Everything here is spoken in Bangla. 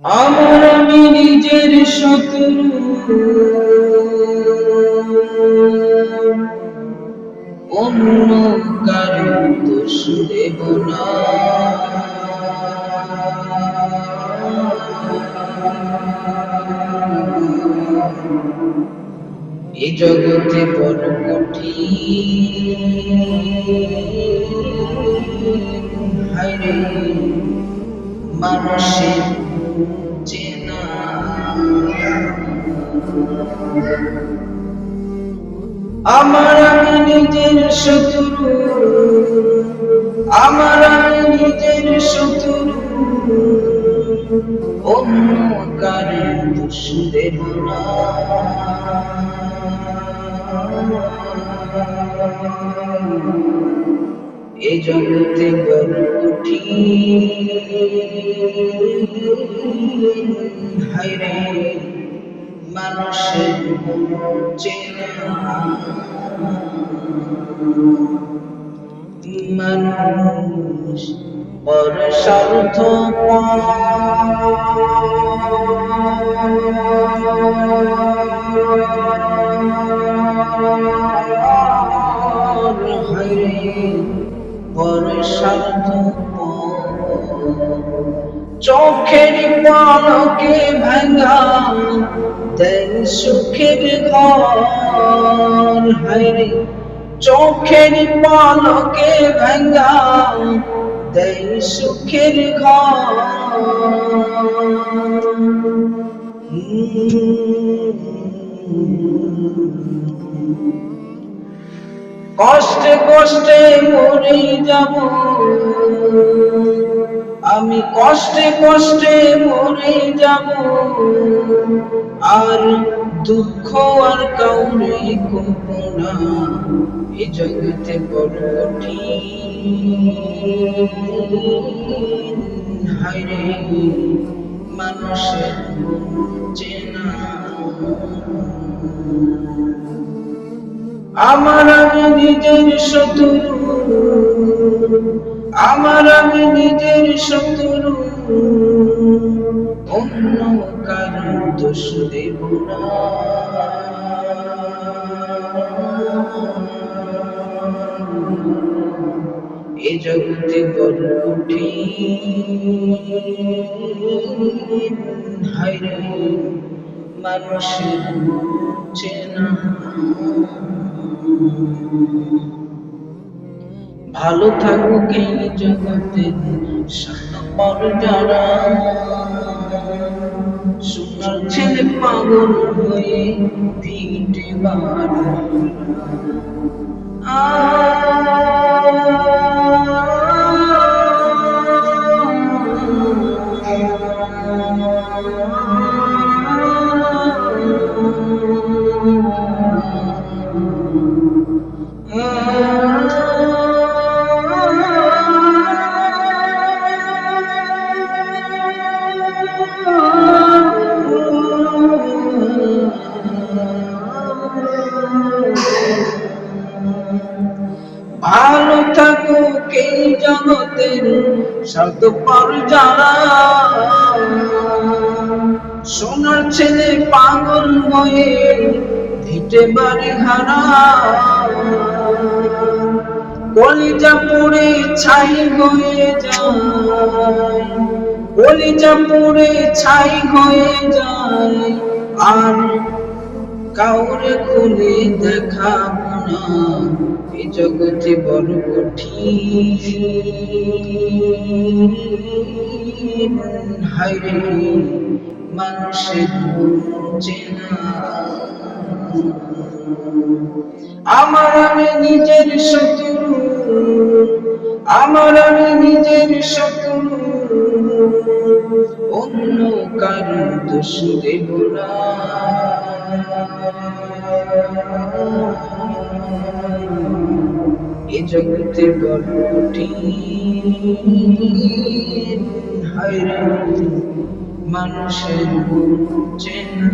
আমি নিজের শত্রু, অন্য কারো দোষ দেব না। এ জগতে বড় কঠিন, হায়রে মানুষের চেনা। আমি নিজের শত্রু, আমি নিজের শত্রু, অন্য কারো দোষ দেব না। এ জগতে বড় কঠিন, হায়রে মানুষের চেনা। মানুষ বড় স্বার্থপর, হায়রে বড় স্বার্থপর। চোখের পলকে ভাঙা দেয় সুখের ঘর, হায়রে চোখের পলকে ভাঙা দেয় সুখের ঘর। কষ্টে কষ্টে মরে যাব, আমি কষ্টে কষ্টে মরে যাব, আর দুঃখ আর কাউরে কব না। এ জগতে বড় কঠিন, হায়রে মানুষের চেনা। আমি নিজের শত্রু, আমি নিজের শত্রু, অন্য কারো দোষ দেব না। এ জগতে বড় কঠিন, হায়রে মানুষের চেনা। ভালো থাকুক এই জগতে স্বার্থপর যারা, সোনার ছেলে পাগল হয়ে ভিটে বাড়া। ভালো থাকুক এই জগতের স্বার্থপর যারা, সোনার ছেলে পাগল হয়ে ভিটে বাড়ি হারা। কলিজা পুড়ে ছাই হয়ে যায়, কলিজা পুড়ে ছাই হয়ে যায়, আর কাউরে খুলে দেখাবো না। এ জগতে বড় কঠিন, হায়রে মানুষের চেনা। আমি নিজের শত্রু, আমি নিজের শত্রু, অন্য কারো দোষ দেব না। এ জগতে বড় কঠিন, হায়রে মানুষের চেনা।